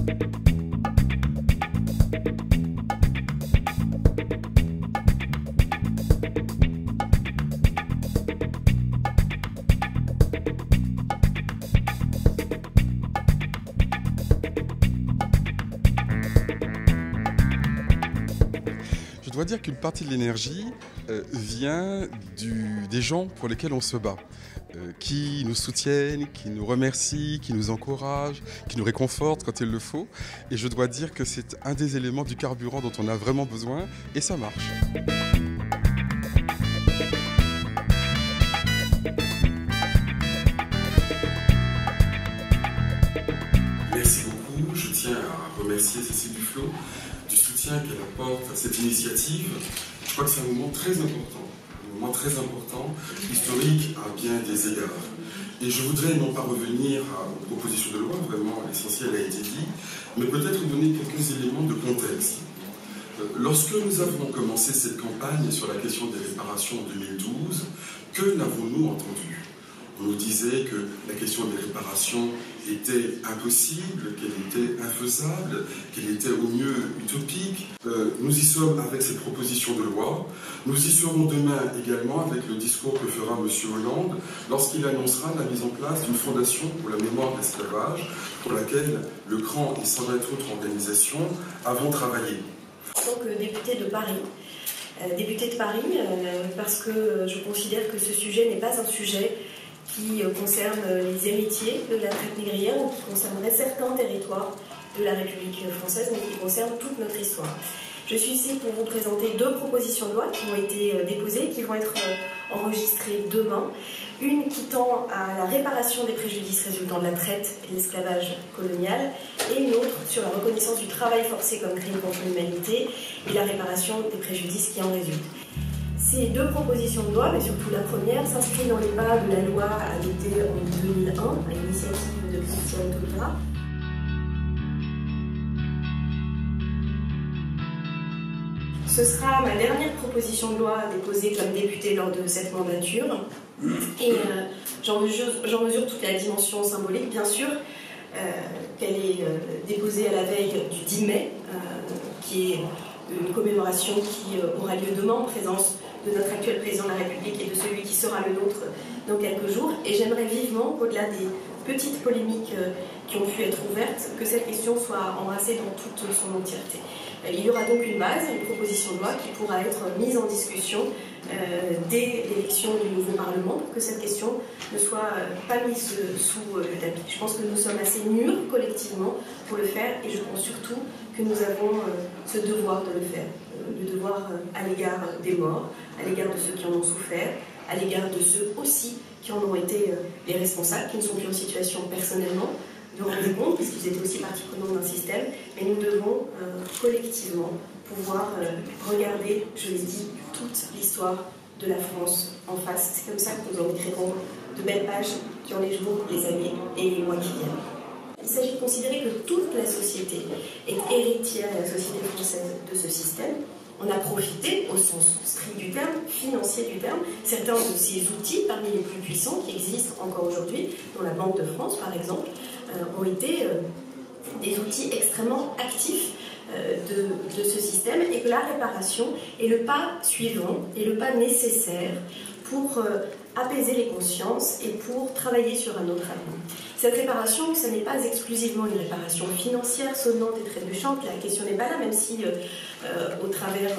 Je dois dire qu'une partie de l'énergie vient des gens pour lesquels on se bat, qui nous soutiennent, qui nous remercient, qui nous encouragent, qui nous réconfortent quand il le faut. Et je dois dire que c'est un des éléments du carburant dont on a vraiment besoin, et ça marche. Merci beaucoup. Je tiens à remercier Cécile Duflot du soutien qu'elle apporte à cette initiative. Je crois que c'est un moment très important, historique à bien des égards. Et je voudrais non pas revenir aux propositions de loi, vraiment l'essentiel a été dit, mais peut-être donner quelques éléments de contexte. Lorsque nous avons commencé cette campagne sur la question des réparations en 2012, que n'avons-nous entendu? On nous disait que la question des réparations était impossible, qu'elle était infaisable, qu'elle était au mieux utopique. Nous y sommes avec cette proposition de loi. Nous y serons demain également avec le discours que fera M. Hollande lorsqu'il annoncera la mise en place d'une fondation pour la mémoire de l'esclavage pour laquelle le CRAN et 120 autres organisations avons travaillé. Donc député de Paris. Parce que je considère que ce sujet n'est pas un sujet qui concerne les héritiers de la traite négrière ou qui concernerait certains territoires de la République française, mais qui concerne toute notre histoire. Je suis ici pour vous présenter deux propositions de loi qui ont été déposées, qui vont être enregistrées demain. Une qui tend à la réparation des préjudices résultant de la traite et de l'esclavage colonial, et une autre sur la reconnaissance du travail forcé comme crime contre l'humanité et la réparation des préjudices qui en résultent. Ces deux propositions de loi, mais surtout la première, s'inscrit dans les pas de la loi adoptée en 2001 à l'initiative de Christiane Taubira. Ce sera ma dernière proposition de loi déposée comme députée lors de cette mandature. Et j'en mesure toute la dimension symbolique, bien sûr, qu'elle est déposée à la veille du 10 mai, qui est une commémoration qui aura lieu demain en présence de notre actuel président de la République et de celui qui sera le nôtre dans quelques jours. Et j'aimerais vivement, au-delà des petites polémiques qui ont pu être ouvertes, que cette question soit embrassée dans toute son entièreté. Il y aura donc une base, une proposition de loi qui pourra être mise en discussion dès l'élection du nouveau Parlement, pour que cette question ne soit pas mise sous le tapis. Je pense que nous sommes assez mûrs collectivement pour le faire, et je pense surtout que nous avons ce devoir de le faire, le devoir à l'égard des morts, à l'égard de ceux qui en ont souffert, à l'égard de ceux aussi qui en ont été les responsables, qui ne sont plus en situation personnellement de rendre compte, puisqu'ils étaient aussi partie prenante d'un système, mais nous devons collectivement pouvoir regarder, je l'ai dit, toute l'histoire de la France en face. C'est comme ça que nous en écrirons de belles pages dans les jours, les années et les mois qui viennent. Il s'agit de considérer que toute la société est héritière de la société française de ce système. On a profité, au sens strict du terme, financier du terme, certains de ces outils parmi les plus puissants qui existent encore aujourd'hui, dont la Banque de France par exemple, ont été des outils extrêmement actifs de ce système, et que la réparation est le pas suivant et le pas nécessaire pour apaiser les consciences et pour travailler sur un autre avenir. Cette réparation, ce n'est pas exclusivement une réparation financière sonnante et trébuchante, la question n'est pas là, même si au travers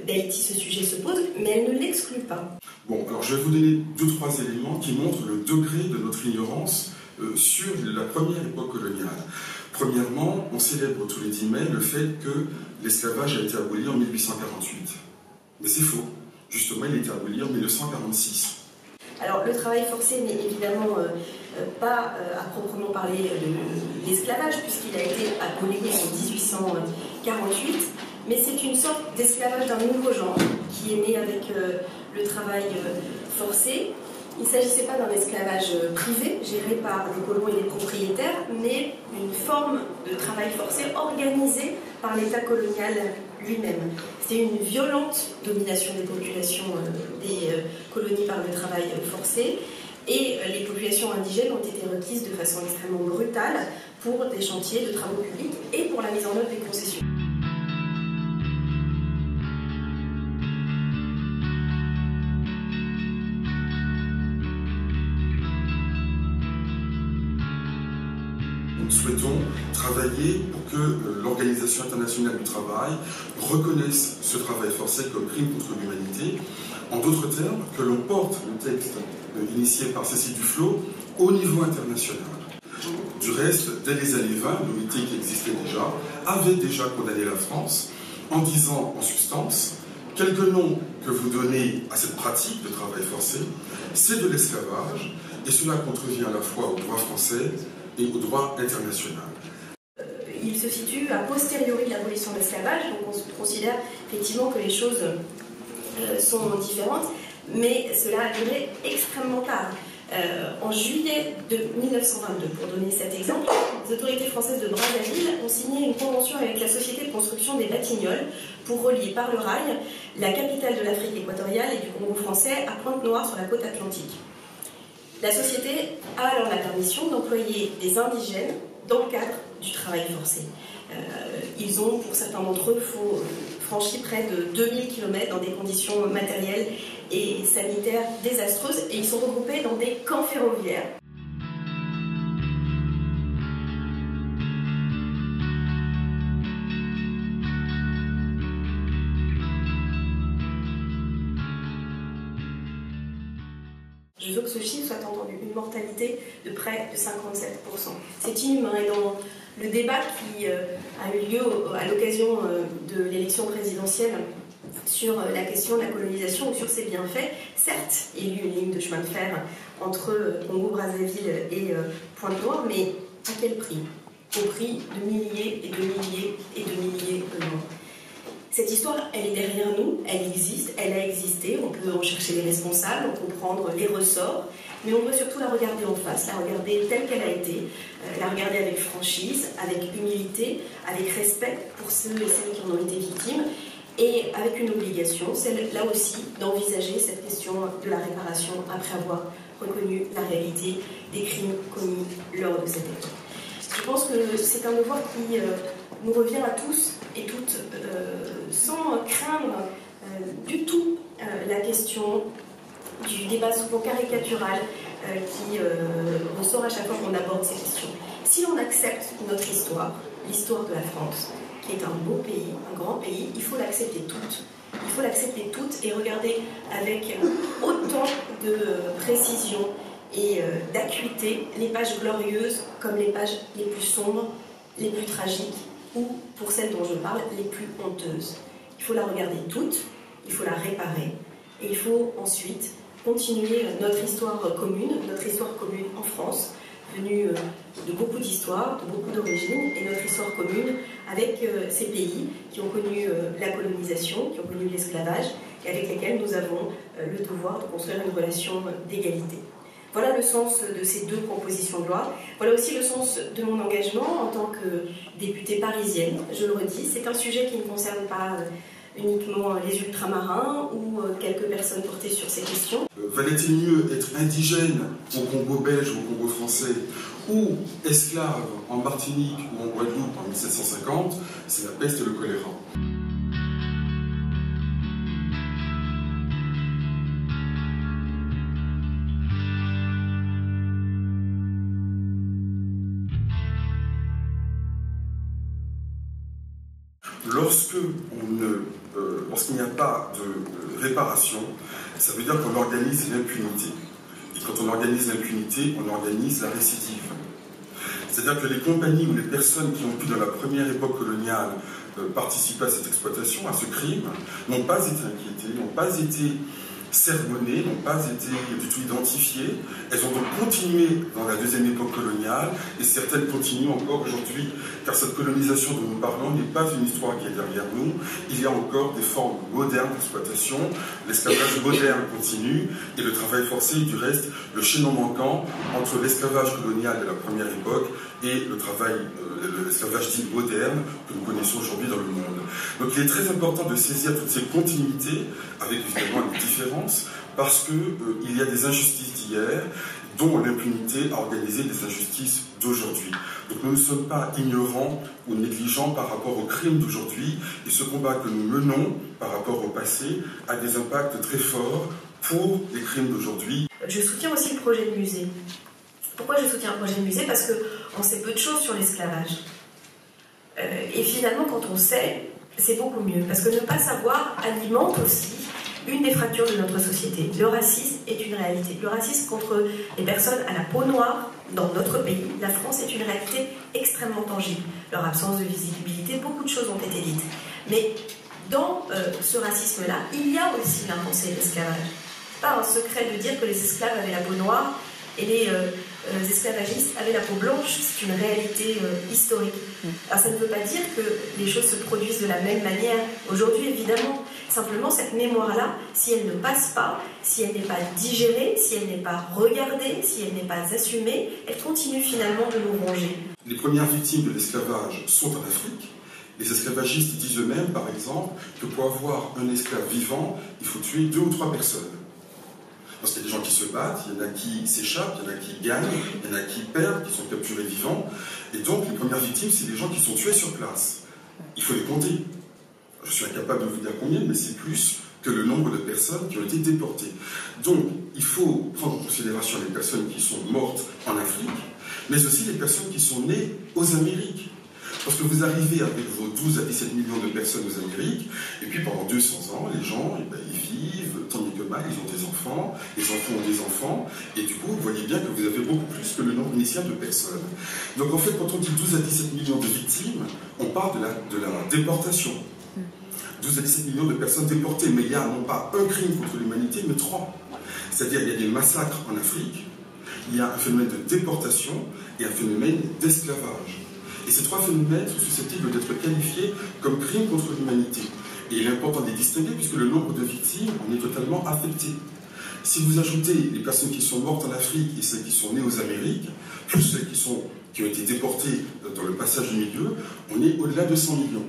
d'Haïti ce sujet se pose, mais elle ne l'exclut pas. Bon, alors je vais vous donner 2-3 éléments qui montrent le degré de notre ignorance sur la première époque coloniale. Premièrement, on célèbre tous les 10 mai le fait que l'esclavage a été aboli en 1848. Mais c'est faux. Justement, il a été aboli en 1946. Alors, le travail forcé n'est évidemment pas à proprement parler de l'esclavage, puisqu'il a été aboli en 1848, mais c'est une sorte d'esclavage d'un nouveau genre qui est né avec le travail forcé. Il ne s'agissait pas d'un esclavage privé, géré par les colons et les propriétaires, mais une forme de travail forcé organisée par l'État colonial lui-même. C'était une violente domination des populations des colonies par le travail forcé, et les populations indigènes ont été requises de façon extrêmement brutale pour des chantiers de travaux publics et pour la mise en œuvre des concessions. Nous souhaitons travailler pour que l'Organisation internationale du travail reconnaisse ce travail forcé comme crime contre l'humanité. En d'autres termes, que l'on porte le texte initié par Cécile Duflot au niveau international. Du reste, dès les années 20, l'OIT qui existait déjà, avait déjà condamné la France en disant en substance: quelque nom que vous donnez à cette pratique de travail forcé, c'est de l'esclavage, et cela contrevient à la fois au droit français et au droit international. Il se situe a posteriori de l'abolition de l'esclavage, donc on considère effectivement que les choses sont différentes, mais cela a duré extrêmement tard. En juillet de 1922, pour donner cet exemple, les autorités françaises de Brazzaville ont signé une convention avec la Société de construction des Batignolles pour relier par le rail la capitale de l'Afrique équatoriale et du Congo français à Pointe-Noire sur la côte atlantique. La société a alors la permission d'employer des indigènes dans le cadre du travail forcé. Ils ont, pour certains d'entre eux, franchi près de 2000 km dans des conditions matérielles et sanitaires désastreuses, et ils sont regroupés dans des camps ferroviaires. Je veux que ce chiffre soit entendu, une mortalité de près de 57%. C'est inhumain, et dans le débat qui a eu lieu à l'occasion de l'élection présidentielle sur la question de la colonisation ou sur ses bienfaits, certes, il y a eu une ligne de chemin de fer entre Congo-Brazzaville et Pointe-Noire, mais à quel prix? Au prix de milliers et de milliers et de milliers de morts. Cette histoire, elle est derrière nous, elle existe, elle a existé, on peut en chercher les responsables, en comprendre les ressorts, mais on doit surtout la regarder en face, la regarder telle qu'elle a été, la regarder avec franchise, avec humilité, avec respect pour ceux et celles qui en ont été victimes, et avec une obligation, celle là aussi d'envisager cette question de la réparation après avoir reconnu la réalité des crimes commis lors de cette époque. Je pense que c'est un devoir qui nous revient à tous et toutes, sans craindre du tout la question du débat souvent caricatural qui ressort à chaque fois qu'on aborde ces questions. Si l'on accepte notre histoire, l'histoire de la France, qui est un beau pays, un grand pays, il faut l'accepter toute. Il faut l'accepter toute et regarder avec autant de précision et d'acuité les pages glorieuses comme les pages les plus sombres, les plus tragiques, ou, pour celles dont je parle, les plus honteuses. Il faut la regarder toute, il faut la réparer, et il faut ensuite continuer notre histoire commune en France, venue de beaucoup d'histoires, de beaucoup d'origines, et notre histoire commune avec ces pays qui ont connu la colonisation, qui ont connu l'esclavage, et avec lesquels nous avons le devoir de construire une relation d'égalité. Voilà le sens de ces deux propositions de loi. Voilà aussi le sens de mon engagement en tant que députée parisienne. Je le redis, c'est un sujet qui ne concerne pas uniquement les ultramarins ou quelques personnes portées sur ces questions. Valait-il mieux être indigène au Congo belge ou au Congo français, ou esclave en Martinique ou en Guadeloupe en 1750? C'est la peste et le choléra. Lorsqu'il n'y a pas de réparation, ça veut dire qu'on organise l'impunité. Et quand on organise l'impunité, on organise la récidive. C'est-à-dire que les compagnies ou les personnes qui ont pu, dans la première époque coloniale, participer à cette exploitation, à ce crime, n'ont pas été inquiétées, n'ont pas été sermonnées, n'ont pas été du tout identifiées. Elles ont donc continué dans la deuxième époque coloniale, et certaines continuent encore aujourd'hui, car cette colonisation dont nous parlons n'est pas une histoire qui est derrière nous. Il y a encore des formes modernes d'exploitation, l'esclavage moderne continue, et le travail forcé est du reste le chaînon manquant entre l'esclavage colonial de la première époque et l'esclavage dit moderne que nous connaissons aujourd'hui dans le monde. Donc il est très important de saisir toutes ces continuités, avec évidemment des différences, parce qu'il y a des injustices d'hier dont l'impunité a organisé des injustices d'aujourd'hui. Donc nous ne sommes pas ignorants ou négligents par rapport aux crimes d'aujourd'hui, et ce combat que nous menons par rapport au passé a des impacts très forts pour les crimes d'aujourd'hui. Je soutiens aussi le projet de musée. Pourquoi je soutiens un projet de musée? Parce qu'on sait peu de choses sur l'esclavage. Et finalement, quand on sait, c'est beaucoup mieux. Parce que ne pas savoir alimente aussi une des fractures de notre société. Le racisme est une réalité. Le racisme contre les personnes à la peau noire dans notre pays, la France, est une réalité extrêmement tangible. Leur absence de visibilité, beaucoup de choses ont été dites. Mais dans ce racisme-là, il y a aussi l'impensé de l'esclavage. Pas un secret de dire que les esclaves avaient la peau noire et les esclavagistes avaient la peau blanche. C'est une réalité historique. Alors ça ne veut pas dire que les choses se produisent de la même manière aujourd'hui, évidemment. Simplement, cette mémoire-là, si elle ne passe pas, si elle n'est pas digérée, si elle n'est pas regardée, si elle n'est pas assumée, elle continue finalement de nous ronger. Les premières victimes de l'esclavage sont en Afrique. Les esclavagistes disent eux-mêmes, par exemple, que pour avoir un esclave vivant, il faut tuer 2 ou 3 personnes. Parce qu'il y a des gens qui se battent, il y en a qui s'échappent, il y en a qui gagnent, il y en a qui perdent, qui sont capturés vivants. Et donc, les premières victimes, c'est des gens qui sont tués sur place. Il faut les compter. Je suis incapable de vous dire combien, mais c'est plus que le nombre de personnes qui ont été déportées. Donc, il faut prendre en considération les personnes qui sont mortes en Afrique, mais aussi les personnes qui sont nées aux Amériques. Parce que vous arrivez avec vos 12 à 17 millions de personnes aux Amériques, et puis pendant 200 ans, les gens, ils vivent, tant bien que mal, ils ont des enfants, les enfants ont des enfants, et du coup, vous voyez bien que vous avez beaucoup plus que le nombre initial de personnes. Donc en fait, quand on dit 12 à 17 millions de victimes, on parle de la déportation. 12 à 17 millions de personnes déportées, mais il y a non pas un crime contre l'humanité, mais 3. C'est-à-dire il y a des massacres en Afrique, il y a un phénomène de déportation et un phénomène d'esclavage. Et ces 3 phénomènes sont susceptibles d'être qualifiés comme crimes contre l'humanité. Et il est important de les distinguer puisque le nombre de victimes en est totalement affecté. Si vous ajoutez les personnes qui sont mortes en Afrique et celles qui sont nées aux Amériques, plus celles qui ont été déportées dans le passage du milieu, on est au-delà de 100 millions.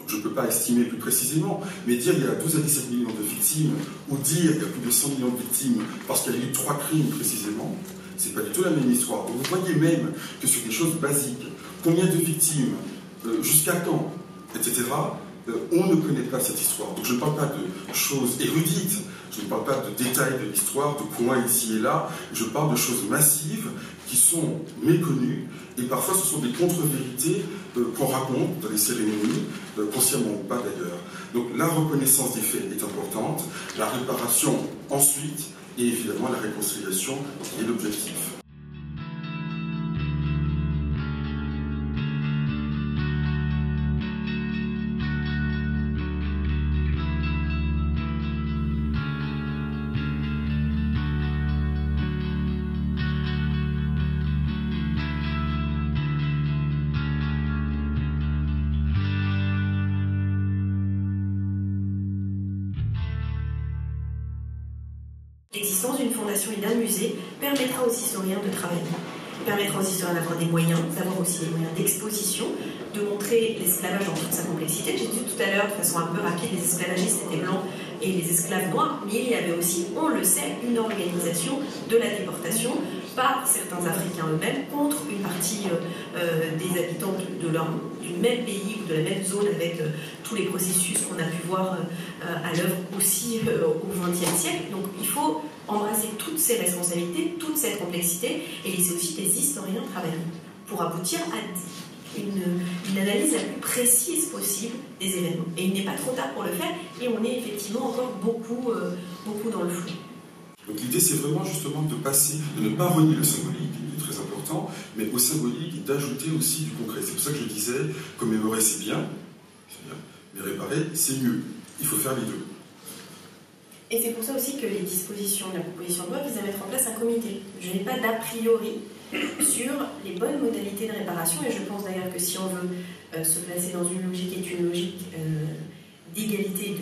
Donc je ne peux pas estimer plus précisément, mais dire qu'il y a 12 à 17 millions de victimes, ou dire qu'il y a plus de 100 millions de victimes parce qu'il y a eu 3 crimes précisément, c'est pas du tout la même histoire. Donc vous voyez même que sur des choses basiques, combien de victimes, jusqu'à quand, etc., on ne connaît pas cette histoire. Donc je ne parle pas de choses érudites, je ne parle pas de détails de l'histoire, de points ici et là, je parle de choses massives qui sont méconnues, et parfois ce sont des contre-vérités qu'on raconte dans les cérémonies, consciemment ou pas d'ailleurs. Donc la reconnaissance des faits est importante, la réparation ensuite, et évidemment la réconciliation qui est l'objectif. L'existence d'une fondation et d'un musée permettra aux historiens de travailler, permettra aux historiens d'avoir des moyens, d'avoir aussi des moyens d'exposition, de montrer l'esclavage dans toute sa complexité. J'ai dit tout à l'heure, de façon un peu rapide, les esclavagistes étaient blancs et les esclaves noirs, mais il y avait aussi, on le sait, une organisation de la déportation par certains Africains eux-mêmes contre une partie des habitants du même pays ou de la même zone, avec tous les processus qu'on a pu voir à l'œuvre aussi au XXe siècle. Donc il faut embrasser toutes ces responsabilités, toute cette complexité, et laisser aussi des historiens travailler pour aboutir à une analyse la plus précise possible des événements. Et il n'est pas trop tard pour le faire, et on est effectivement encore beaucoup dans le flou. Donc l'idée, c'est vraiment justement de passer, de ne pas renier le symbolique, qui est très important, mais au symbolique, d'ajouter aussi du concret. C'est pour ça que je disais, commémorer, c'est bien, mais réparer, c'est mieux. Il faut faire les deux. Et c'est pour ça aussi que les dispositions de la proposition de loi visent à mettre en place un comité. Je n'ai pas d'a priori sur les bonnes modalités de réparation, et je pense d'ailleurs que si on veut se placer dans une logique qui est une logique d'égalité,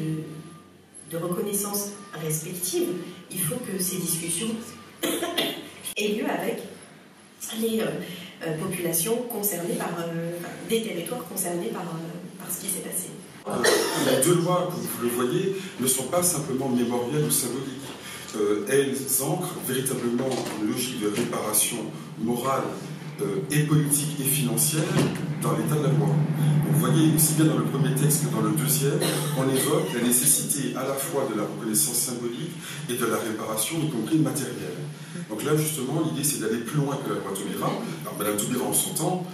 de reconnaissance respective, il faut que ces discussions aient lieu avec les populations concernées des territoires concernés par ce qui s'est passé. Les 2 lois, comme vous le voyez, ne sont pas simplement mémorielles ou symboliques. elles ancrent véritablement une logique de réparation morale et politique et financière dans l'état de la loi. Donc, vous voyez, aussi bien dans le premier texte que dans le deuxième, on évoque la nécessité à la fois de la reconnaissance symbolique et de la réparation, y compris matérielle. Donc là, justement, l'idée, c'est d'aller plus loin que la loi Taubira. Alors, Mme Taubira, en son temps,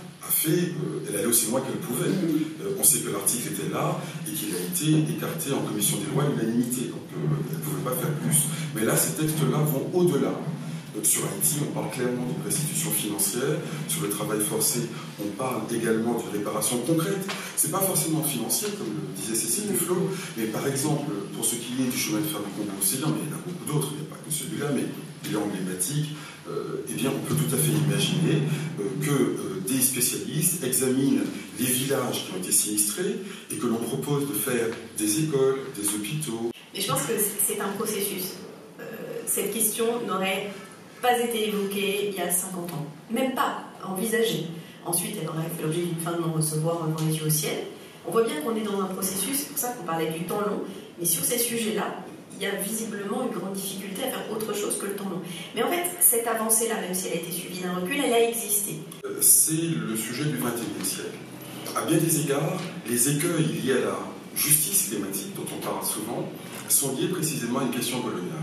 elle allait aussi loin qu'elle pouvait. On sait que l'article était là et qu'il a été écarté en commission des lois à l'unanimité, donc elle ne pouvait pas faire plus. Mais là, ces textes-là vont au-delà. Sur Haïti, on parle clairement d'une restitution financière. Sur le travail forcé, on parle également d'une réparation concrète. C'est pas forcément financier, comme le disait Cécile Duflot, mais par exemple, pour ce qui est du chemin de fer du Congo-Océan, mais il y en a beaucoup d'autres, il n'y a pas que celui-là, mais il est emblématique, eh bien, on peut tout à fait imaginer que des spécialistes examinent les villages qui ont été sinistrés et que l'on propose de faire des écoles, des hôpitaux. Mais je pense que c'est un processus. Cette question n'aurait pas été évoquée il y a 50 ans. Même pas envisagée. Ensuite, elle aurait fait l'objet d'une fin de non-recevoir devant les yeux au ciel. On voit bien qu'on est dans un processus, c'est pour ça qu'on parlait du temps long, mais sur ces sujets-là, il y a visiblement une grande difficulté à faire autre chose que le temps long. Mais en fait, cette avancée-là, même si elle a été suivie d'un recul, elle a existé. C'est le sujet du XXIe siècle. À bien des égards, les écueils liés à la justice climatique, dont on parle souvent, sont liés précisément à une question coloniale.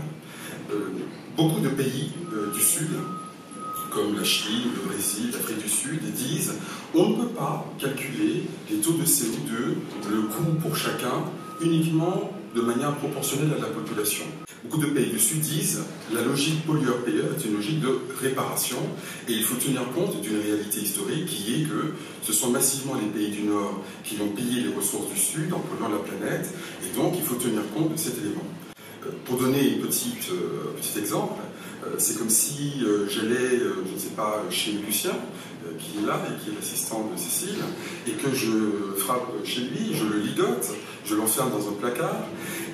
Beaucoup de pays du Sud, comme la Chine, le Brésil, l'Afrique du Sud, disent on ne peut pas calculer les taux de CO2, le coût pour chacun, uniquement de manière proportionnelle à la population. Beaucoup de pays du Sud disent la logique pollueur-payeur est une logique de réparation et il faut tenir compte d'une réalité historique qui est que ce sont massivement les pays du Nord qui ont pillé les ressources du Sud en polluant la planète et donc il faut tenir compte de cet élément. Pour donner un petit exemple, c'est comme si j'allais, je ne sais pas, chez Lucien, qui est là et qui est l'assistant de Cécile, et que je frappe chez lui, je le ligote, je l'enferme dans un placard,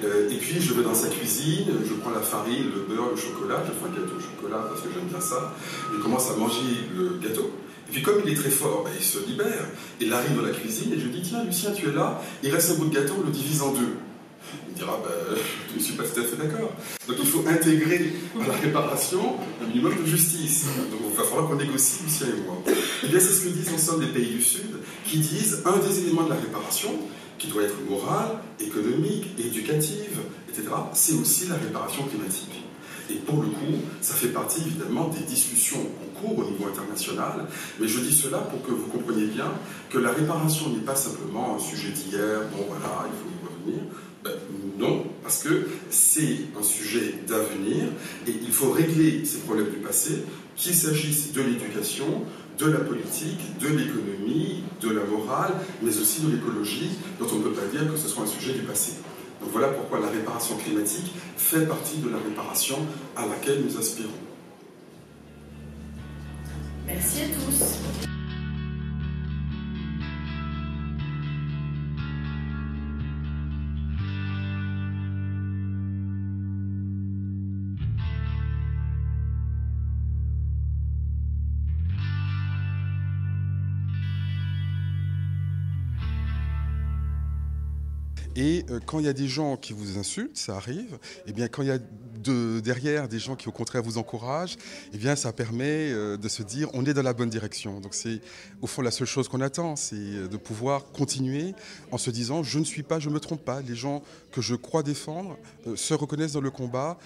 et puis je vais dans sa cuisine, je prends la farine, le beurre, le chocolat, je fais un gâteau au chocolat parce que j'aime bien ça, je commence à manger le gâteau. Et puis comme il est très fort, il se libère, il arrive dans la cuisine et je dis tiens Lucien tu es là, il reste un bout de gâteau, on le divise en deux. Il dira, je ne suis pas tout à fait d'accord. Donc il faut intégrer à la réparation un minimum de justice. Donc il va falloir qu'on négocie, Lucien et moi. Et bien c'est ce que disent en somme des pays du Sud, qui disent un des éléments de la réparation, qui doit être morale, économique, éducative, etc., c'est aussi la réparation climatique. Et pour le coup, ça fait partie évidemment des discussions en cours au niveau international, mais je dis cela pour que vous compreniez bien que la réparation n'est pas simplement un sujet d'hier, bon voilà, il faut y revenir. Non, parce que c'est un sujet d'avenir et il faut régler ces problèmes du passé, qu'il s'agisse de l'éducation, de la politique, de l'économie, de la morale, mais aussi de l'écologie, dont on ne peut pas dire que ce soit un sujet du passé. Donc voilà pourquoi la réparation climatique fait partie de la réparation à laquelle nous aspirons. Merci à tous. Et quand il y a des gens qui vous insultent, ça arrive, et bien quand il y a derrière des gens qui au contraire vous encouragent, et bien ça permet de se dire on est dans la bonne direction. Donc c'est au fond la seule chose qu'on attend, c'est de pouvoir continuer en se disant je ne me trompe pas, les gens que je crois défendre se reconnaissent dans le combat,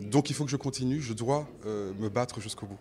donc il faut que je continue, je dois me battre jusqu'au bout.